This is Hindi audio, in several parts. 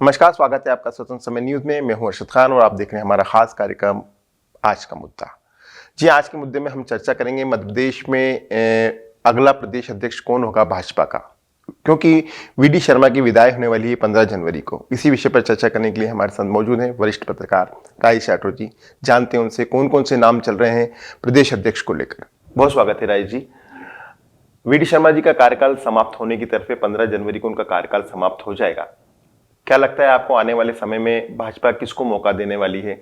नमस्कार, स्वागत है आपका स्वतंत्र समय न्यूज में। मैं हूं अर्शद खान और आप देख रहे हैं हमारा खास कार्यक्रम आज का मुद्दा। जी, आज के मुद्दे में हम चर्चा करेंगे मध्य प्रदेश में अगला प्रदेश अध्यक्ष कौन होगा भाजपा का, क्योंकि वीडी शर्मा की विदाई होने वाली है 15 जनवरी को। इसी विषय पर चर्चा करने के लिए हमारे साथ मौजूद हैं वरिष्ठ पत्रकार राजेश राठौर जी। जानते हैं उनसे कौन कौन से नाम चल रहे हैं प्रदेश अध्यक्ष को लेकर। बहुत स्वागत है राजेश जी। वीडी शर्मा जी का कार्यकाल समाप्त होने की तरफ है, 15 जनवरी को उनका कार्यकाल समाप्त हो जाएगा। क्या लगता है आपको आने वाले समय में भाजपा किसको मौका देने वाली है?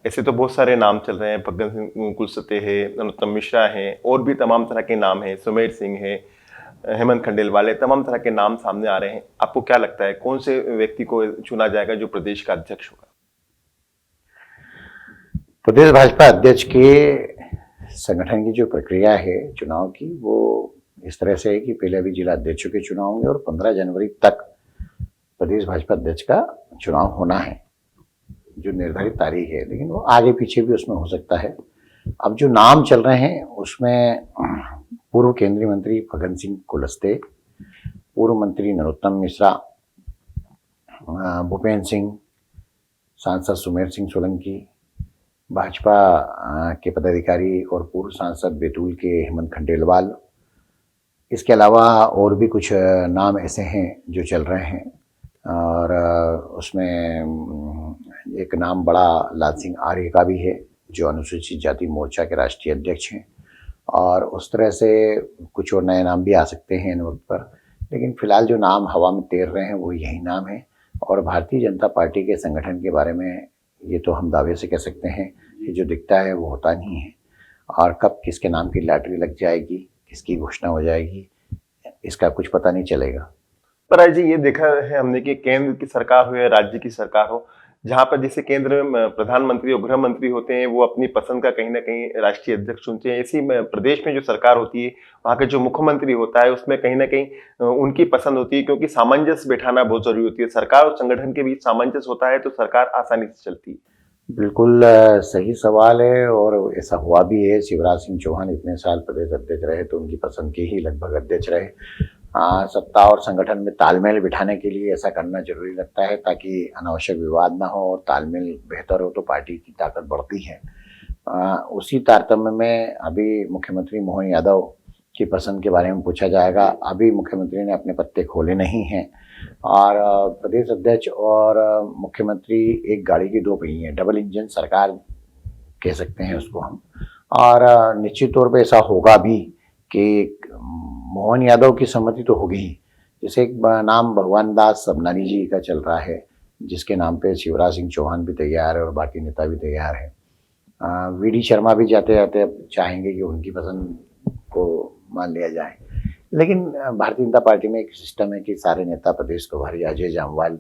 ऐसे तो बहुत सारे नाम चल रहे हैं, फग्गन सिंह कुलस्ते है, नरोत्तम मिश्रा है, और भी तमाम तरह के नाम हैं, सुमेर सिंह है, हेमंत खंडेलवाल, तमाम तरह के नाम सामने आ रहे हैं। आपको क्या लगता है कौन से व्यक्ति को चुना जाएगा जो प्रदेश का अध्यक्ष होगा? प्रदेश भाजपा अध्यक्ष के संगठन की जो प्रक्रिया है चुनाव की, वो इस तरह से है कि पहले अभी जिला अध्यक्षों के चुनाव होंगे और 15 जनवरी तक प्रदेश भाजपा अध्यक्ष का चुनाव होना है, जो निर्धारित तारीख है। लेकिन वो आगे पीछे भी उसमें हो सकता है। अब जो नाम चल रहे हैं उसमें पूर्व केंद्रीय मंत्री फग्गन सिंह कुलस्ते, पूर्व मंत्री नरोत्तम मिश्रा, भूपेंद्र सिंह, सांसद सुमेर सिंह सोलंकी, भाजपा के पदाधिकारी और पूर्व सांसद बैतूल के हेमंत खंडेलवाल, इसके अलावा और भी कुछ नाम ऐसे हैं जो चल रहे हैं। और उसमें एक नाम बड़ा लाल सिंह आर्य का भी है, जो अनुसूचित जाति मोर्चा के राष्ट्रीय अध्यक्ष हैं। और उस तरह से कुछ और नए नाम भी आ सकते हैं इन वक्त पर, लेकिन फिलहाल जो नाम हवा में तैर रहे हैं वो यही नाम है। और भारतीय जनता पार्टी के संगठन के बारे में ये तो हम दावे से कह सकते हैं कि जो दिखता है वो होता नहीं है, और कब किसके नाम की लॉटरी लग जाएगी, किसकी घोषणा हो जाएगी, इसका कुछ पता नहीं चलेगा। पर आज जी ये देखा है हमने कि केंद्र की सरकार हो या राज्य की सरकार हो, जहां पर जैसे केंद्र में प्रधानमंत्री और गृह मंत्री होते हैं, वो अपनी पसंद का कहीं ना कहीं राष्ट्रीय अध्यक्ष चुनते हैं। इसी में प्रदेश में जो सरकार होती है, वहां का जो मुख्यमंत्री होता है उसमें कहीं ना कहीं उनकी पसंद होती है, क्योंकि सामंजस्य बैठाना बहुत जरूरी होती है। सरकार और संगठन के बीच सामंजस्य होता है तो सरकार आसानी से चलती है। बिल्कुल सही सवाल है, और ऐसा हुआ भी है। शिवराज सिंह चौहान इतने साल प्रदेश अध्यक्ष रहे तो उनकी पसंद के ही लगभग अध्यक्ष रहे। सत्ता और संगठन में तालमेल बिठाने के लिए ऐसा करना जरूरी लगता है, ताकि अनावश्यक विवाद ना हो और तालमेल बेहतर हो तो पार्टी की ताकत बढ़ती है। उसी तारतम्य में अभी मुख्यमंत्री मोहन यादव की पसंद के बारे में पूछा जाएगा। अभी मुख्यमंत्री ने अपने पत्ते खोले नहीं हैं, और प्रदेश अध्यक्ष और मुख्यमंत्री एक गाड़ी के दो पहिए हैं, डबल इंजन सरकार कह सकते हैं उसको हम। और निश्चित तौर पे ऐसा होगा भी कि मोहन यादव की सहमति तो होगी ही। जैसे एक नाम भगवान दास सबनानी जी का चल रहा है, जिसके नाम पे शिवराज सिंह चौहान भी तैयार है और बाकी नेता भी तैयार है। वीडी शर्मा भी जाते जाते अब चाहेंगे कि उनकी पसंद को मान लिया जाए। लेकिन भारतीय जनता पार्टी में एक सिस्टम है कि सारे नेता प्रदेश प्रभारी अजय जामवाल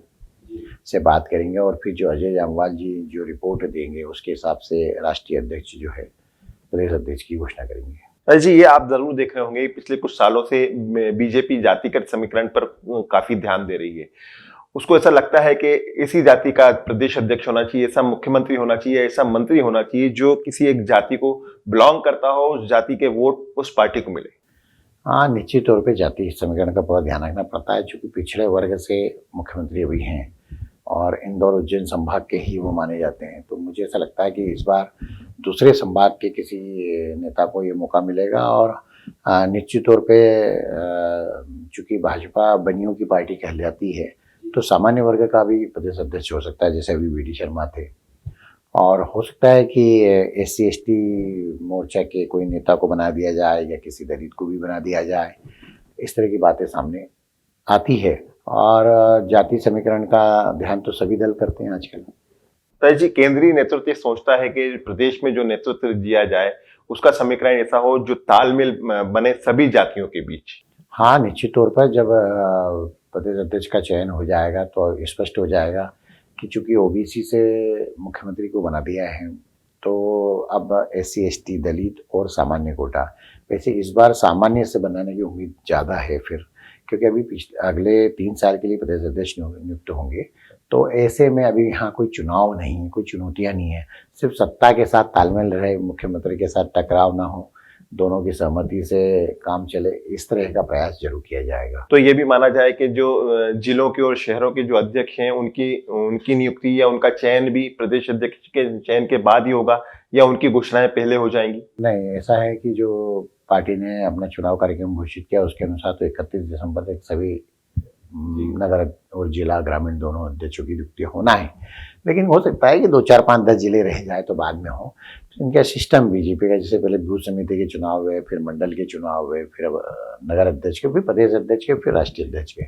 से बात करेंगे, और फिर जो अजय जामवाल जी जो रिपोर्ट देंगे उसके हिसाब से राष्ट्रीय अध्यक्ष जो है प्रदेश अध्यक्ष की घोषणा करेंगे। जी, ये आप जरूर देख रहे होंगे, पिछले कुछ सालों से बीजेपी जातिगत समीकरण पर काफी ध्यान दे रही है। उसको ऐसा लगता है कि इसी जाति का प्रदेश अध्यक्ष होना चाहिए, ऐसा मुख्यमंत्री होना चाहिए, ऐसा मंत्री होना चाहिए जो किसी एक जाति को बिलोंग करता हो, उस जाति के वोट उस पार्टी को मिले। हाँ, निश्चित तौर पे जाति समीकरण का पूरा ध्यान रखना पड़ता है, चूंकि पिछड़े वर्ग से मुख्यमंत्री अभी हैं और इंदौर उज्जैन संभाग के ही वो माने जाते हैं। तो मुझे ऐसा लगता है कि इस बार दूसरे संभाग के किसी नेता को ये मौका मिलेगा। और निश्चित तौर पे चूंकि भाजपा बनियों की पार्टी कहलाती है, तो सामान्य वर्ग का भी प्रदेश अध्यक्ष हो सकता है, जैसे अभी वीडी शर्मा थे। और हो सकता है कि SC ST मोर्चा के कोई नेता को बना दिया जाए या किसी दलित को भी बना दिया जाए। इस तरह की बातें सामने आती है, और जाति समीकरण का ध्यान तो सभी दल करते हैं आजकल। तो जी, केंद्रीय नेतृत्व सोचता है कि प्रदेश में जो नेतृत्व दिया जाए उसका समीकरण ऐसा हो जो तालमेल बने सभी जातियों के बीच। हाँ, निश्चित तौर पर जब प्रदेश अध्यक्ष का चयन हो जाएगा तो स्पष्ट हो जाएगा कि चूंकि OBC से मुख्यमंत्री को बना दिया है, तो अब SC ST दलित और सामान्य कोटा, वैसे इस बार सामान्य से बनाने की उम्मीद ज़्यादा है फिर, क्योंकि अभी अगले 3 साल के लिए प्रदेश अध्यक्ष नियुक्त होंगे। तो ऐसे में अभी यहाँ कोई चुनाव नहीं, कोई चुनौतियाँ नहीं है, सिर्फ सत्ता के साथ तालमेल रहे, मुख्यमंत्री के साथ टकराव ना हो, दोनों की सहमति से काम चले, इस तरह का प्रयास जरूर किया जाएगा। तो ये भी माना जाए कि जो जिलों के और शहरों के जो अध्यक्ष हैं उनकी उनकी नियुक्ति या उनका चयन भी प्रदेश अध्यक्ष के चयन के बाद ही होगा, या उनकी घोषणाएं पहले हो जाएंगी? नहीं, ऐसा है कि जो पार्टी ने अपना चुनाव कार्यक्रम घोषित किया उसके अनुसार तो 31 दिसंबर तक सभी नगर और जिला ग्रामीण दोनों अध्यक्षों की नियुक्ति होना है। लेकिन हो सकता है कि 2, 4, 5, 10 जिले रह जाए तो बाद में हो। तो इनका सिस्टम बीजेपी का, जैसे पहले बूथ समिति के चुनाव हुए, फिर मंडल के चुनाव हुए, फिर अब नगर अध्यक्ष के, फिर प्रदेश अध्यक्ष के, फिर राष्ट्रीय अध्यक्ष के।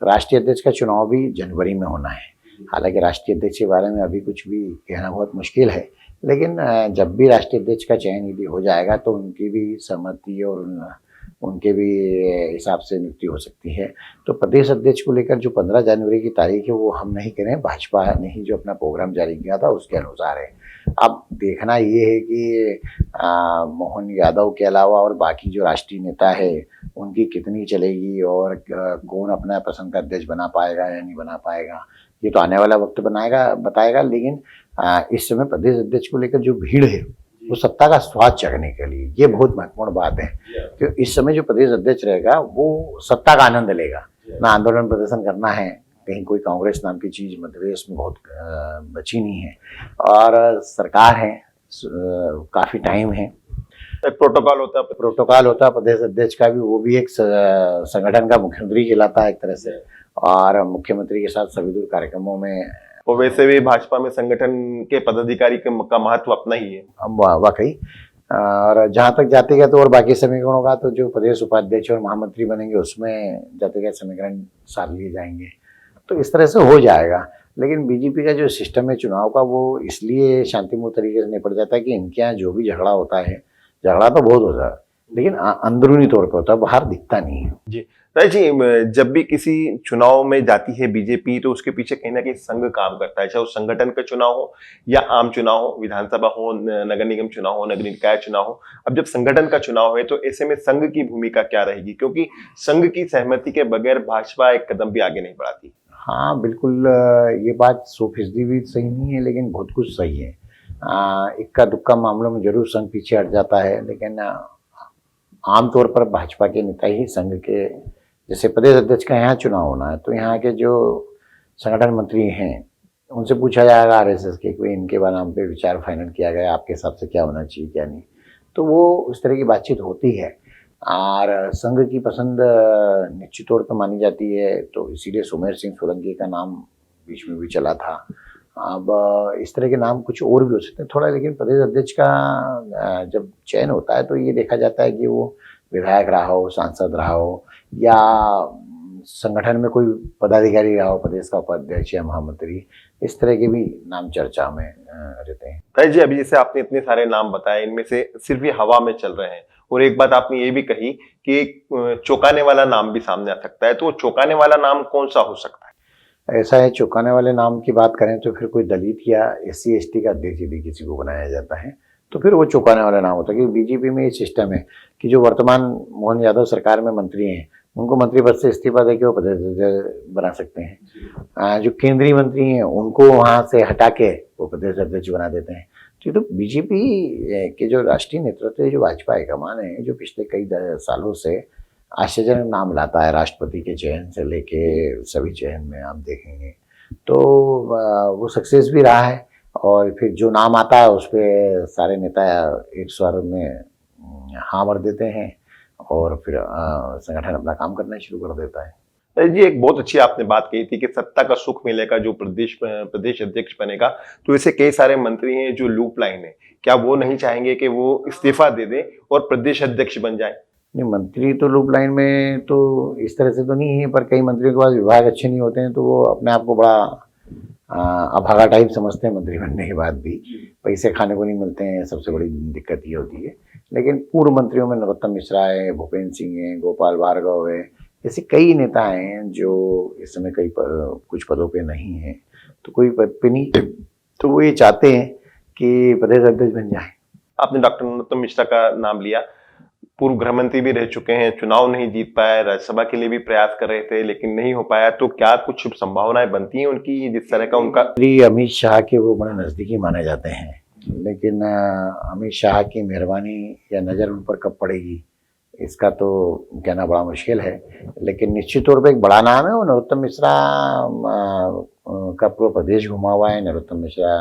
राष्ट्रीय अध्यक्ष का चुनाव भी जनवरी में होना है। हालांकि राष्ट्रीय अध्यक्ष के बारे में अभी कुछ भी कहना बहुत मुश्किल है, लेकिन जब भी राष्ट्रीय अध्यक्ष का चयन यदि हो जाएगा तो उनकी भी सहमति और उनके भी हिसाब से नियुक्ति हो सकती है। तो प्रदेश अध्यक्ष को लेकर जो 15 जनवरी की तारीख है वो हम नहीं करें, भाजपा ने ही जो अपना प्रोग्राम जारी किया था उसके अनुसार है। अब देखना ये है कि मोहन यादव के अलावा और बाकी जो राष्ट्रीय नेता है उनकी कितनी चलेगी और कौन अपना पसंद का अध्यक्ष बना पाएगा या नहीं बना पाएगा, ये तो आने वाला वक्त बताएगा। लेकिन इस समय प्रदेश अध्यक्ष को लेकर जो भीड़ है वो सत्ता का स्वाद चखने के लिए, ये बहुत महत्वपूर्ण बात है कि इस समय जो प्रदेश अध्यक्ष रहेगा वो सत्ता का आनंद लेगा, ना आंदोलन प्रदर्शन करना है। कहीं कोई कांग्रेस नाम की चीज मध्य प्रदेश में बहुत बची नहीं है और सरकार है, काफी टाइम है। एक प्रोटोकॉल होता है प्रदेश अध्यक्ष का भी, वो भी एक संगठन का मुख्यमंत्री कहलाता है एक तरह से, और मुख्यमंत्री के साथ सभी दूर कार्यक्रमों में। और वैसे भी भाजपा में संगठन के पदाधिकारी का महत्व अपना ही है। वाकई, और जहाँ तक जातिगत और बाकी समीकरणों का तो जो प्रदेश उपाध्यक्ष और महामंत्री बनेंगे उसमें जातिगत समीकरण साथ लिए जाएंगे, तो इस तरह से हो जाएगा। लेकिन बीजेपी का जो सिस्टम है चुनाव का वो इसलिए शांतिपूर्ण तरीके से निपट जाता है कि इनके यहाँ जो भी झगड़ा होता है, झगड़ा तो बहुत होता है लेकिन अंदरूनी तौर पर होता है, बाहर दिखता नहीं है। जी राय जी, जब भी किसी चुनाव में जाती है बीजेपी तो उसके पीछे कहीं ना कहीं संघ काम करता है, चाहे वो संगठन का चुनाव हो या आम चुनाव हो, विधानसभा हो, नगर निगम चुनाव हो, नगर निकाय चुनाव हो। अब जब संगठन का चुनाव है तो ऐसे में संघ की भूमिका क्या रहेगी, क्योंकि संघ की सहमति के बगैर भाजपा एक कदम भी आगे नहीं बढ़ाती? हाँ बिल्कुल, ये बात 100% भी सही नहीं है लेकिन बहुत कुछ सही है। इक्का दुक्का मामलों में जरूर संघ पीछे हट जाता है, लेकिन आमतौर पर भाजपा के नेता ही संघ के, जैसे प्रदेश अध्यक्ष का यहाँ चुनाव होना है तो यहाँ के जो संगठन मंत्री हैं उनसे पूछा जाएगा आरएसएस के कोई इनके नाम पे विचार फाइनल किया गया, आपके हिसाब से क्या होना चाहिए क्या नहीं, तो वो उस तरह की बातचीत होती है। और संघ की पसंद निश्चित तौर पर मानी जाती है, तो इसीलिए सुमेर सिंह सोलंकी का नाम बीच में भी चला था। अब इस तरह के नाम कुछ और भी हो सकते हैं थोड़ा, लेकिन प्रदेश अध्यक्ष का जब चयन होता है तो ये देखा जाता है कि वो विधायक रहा हो, सांसद रहा हो, या संगठन में कोई पदाधिकारी रहा हो, प्रदेश का उपाध्यक्ष या महामंत्री, इस तरह के भी नाम चर्चा में रहते हैं। राय जी, अभी जैसे आपने इतने सारे नाम बताए, इनमें से सिर्फ ये हवा में चल रहे हैं, और एक बात आपने ये भी कही कि एक चौंकाने वाला नाम भी सामने आ सकता है, तो चौंकाने वाला नाम कौन सा हो सकता है? ऐसा है, चौंकाने वाले नाम की बात करें तो फिर कोई दलित या SC ST का अध्यक्ष यदि किसी को बनाया जाता है तो फिर वो चौंकाने वाला नाम होता है। क्योंकि बीजेपी में ये सिस्टम है कि जो वर्तमान मोहन यादव सरकार में मंत्री हैं उनको मंत्री पद से इस्तीफा देकर वो प्रदेश बना सकते हैं, जो केंद्रीय मंत्री हैं उनको वहाँ से हटा के वो प्रदेश अध्यक्ष बना देते हैं। तो बीजेपी के जो राष्ट्रीय नेतृत्व है, जो भाजपा हाईकमान है, जो पिछले कई सालों से आश्चर्यजनक नाम लाता है, राष्ट्रपति के चयन से लेके सभी चयन में आप देखेंगे तो वो सक्सेस भी रहा है। और फिर जो नाम आता है उस पर सारे नेता एक स्वर में हाँ भर देते हैं और फिर संगठन अपना काम करना शुरू कर देता है। जी, एक बहुत अच्छी आपने बात कही थी कि सत्ता का सुख मिलेगा जो प्रदेश अध्यक्ष बनेगा, तो ऐसे कई सारे मंत्री हैं जो लूप लाइन है, क्या वो नहीं चाहेंगे कि वो इस्तीफा दे दें और प्रदेश अध्यक्ष बन जाए? नहीं, मंत्री तो लूप लाइन में तो इस तरह से तो नहीं है, पर कई मंत्रियों के पास विभाग अच्छे नहीं होते हैं तो वो अपने आप को बड़ा अभागा टाइप समझते हैं। मंत्री बनने के बाद भी पैसे खाने को नहीं मिलते हैं, सबसे बड़ी दिक्कत ये होती है। लेकिन पूर्व मंत्रियों में नरोत्तम मिश्रा है, भूपेंद्र सिंह है, गोपाल भार्गव है, ऐसे कई नेता हैं जो इस समय कुछ पदों पे नहीं हैं, तो कोई पद पे नहीं, तो वो ये चाहते हैं कि प्रदेश अध्यक्ष बन जाए। आपने डॉक्टर नरोत्तम मिश्रा का नाम लिया, पूर्व गृह मंत्री भी रह चुके हैं, चुनाव नहीं जीत पाए, राज्यसभा के लिए भी प्रयास कर रहे थे लेकिन नहीं हो पाया, तो क्या कुछ संभावनाएं बनती हैं उनकी, जिस तरह का उनका? अमित शाह के वो बड़े नजदीकी माने जाते हैं लेकिन अमित शाह की मेहरबानी या नज़र उन पर कब पड़ेगी इसका तो कहना बड़ा मुश्किल है। लेकिन निश्चित तौर पे एक बड़ा नाम है वो नरोत्तम मिश्रा का पूरा प्रदेश घुमा हुआ है। नरोत्तम मिश्रा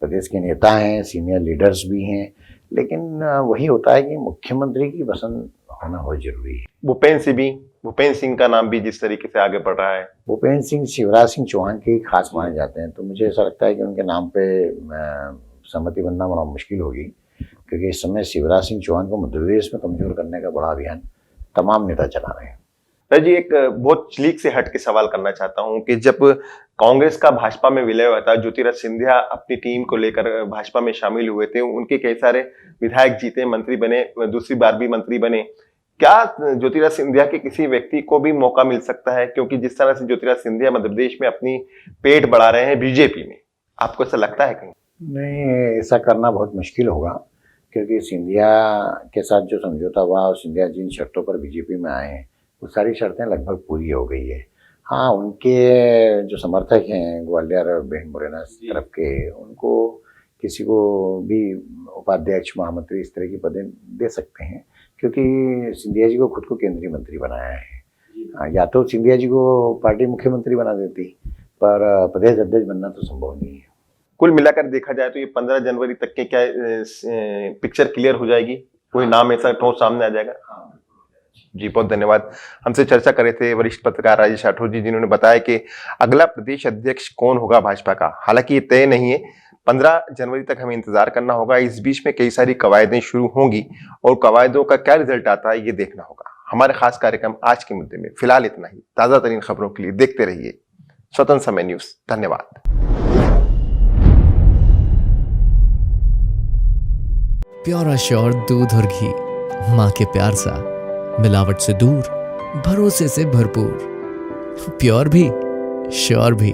प्रदेश के नेता हैं, सीनियर लीडर्स भी हैं, लेकिन वही होता है कि मुख्यमंत्री की पसंद होना बहुत जरूरी है। भूपेंद्र सिंह का नाम भी जिस तरीके से आगे बढ़ रहा है, भूपेंद्र सिंह शिवराज सिंह चौहान के ही खास माने जाते हैं, तो मुझे ऐसा लगता है कि उनके नाम पे सहमति बनना बड़ा मुश्किल होगी, क्योंकि इस समय शिवराज सिंह चौहान को मध्य प्रदेश में कमजोर करने का बड़ा अभियान तमाम नेता चला रहे हैं। मैं जी एक बहुत चलीक से हट के सवाल करना चाहता हूं कि जब कांग्रेस का भाजपा में विलय हुआ था, ज्योतिरादित्य सिंधिया अपनी टीम को लेकर भाजपा में शामिल हुए थे, उनके कई सारे विधायक जीते, मंत्री बने, दूसरी बार भी मंत्री बने। क्या ज्योतिरादित्य सिंधिया के किसी व्यक्ति को भी मौका मिल सकता है? क्योंकि जिस तरह से ज्योतिरादित्य सिंधिया मध्य प्रदेश में अपनी पेट बढ़ा रहे हैं बीजेपी में, आपको ऐसा लगता है कहीं? नहीं, ऐसा करना बहुत मुश्किल होगा, क्योंकि सिंधिया के साथ जो समझौता हुआ और सिंधिया जिन शर्तों पर बीजेपी में आए हैं वो सारी शर्तें लगभग पूरी हो गई है। हाँ, उनके जो समर्थक हैं ग्वालियर और बहन मुरैना तरफ के, उनको किसी को भी उपाध्यक्ष, महामंत्री इस तरह की पदें दे सकते हैं, क्योंकि सिंधिया जी को खुद को केंद्रीय मंत्री बनाया है। या तो सिंधिया जी को पार्टी मुख्यमंत्री बना देती, पर प्रदेश अध्यक्ष बनना तो संभव नहीं है। कुल मिलाकर देखा जाए तो ये 15 जनवरी तक के क्या पिक्चर क्लियर हो जाएगी? कोई नाम ऐसा ठोस सामने आ जाएगा? जी, बहुत धन्यवाद। हमसे चर्चा कर रहे थे वरिष्ठ पत्रकार राजेश राठौर जी, जिन्होंने बताया कि अगला प्रदेश अध्यक्ष कौन होगा भाजपा का, हालांकि ये तय नहीं है, 15 जनवरी तक हमें इंतजार करना होगा। इस बीच में कई सारी कवायदें शुरू होंगी और कवायदों का क्या रिजल्ट आता है ये देखना होगा। हमारे खास कार्यक्रम आज के मुद्दे में फिलहाल इतना ही। ताजा तरीन खबरों के लिए देखते रहिए स्वतंत्र समय न्यूज। धन्यवाद। प्योर श्योर दूध और घी, माँ के प्यार सा, मिलावट से दूर, भरोसे से भरपूर, प्योर भी श्योर भी।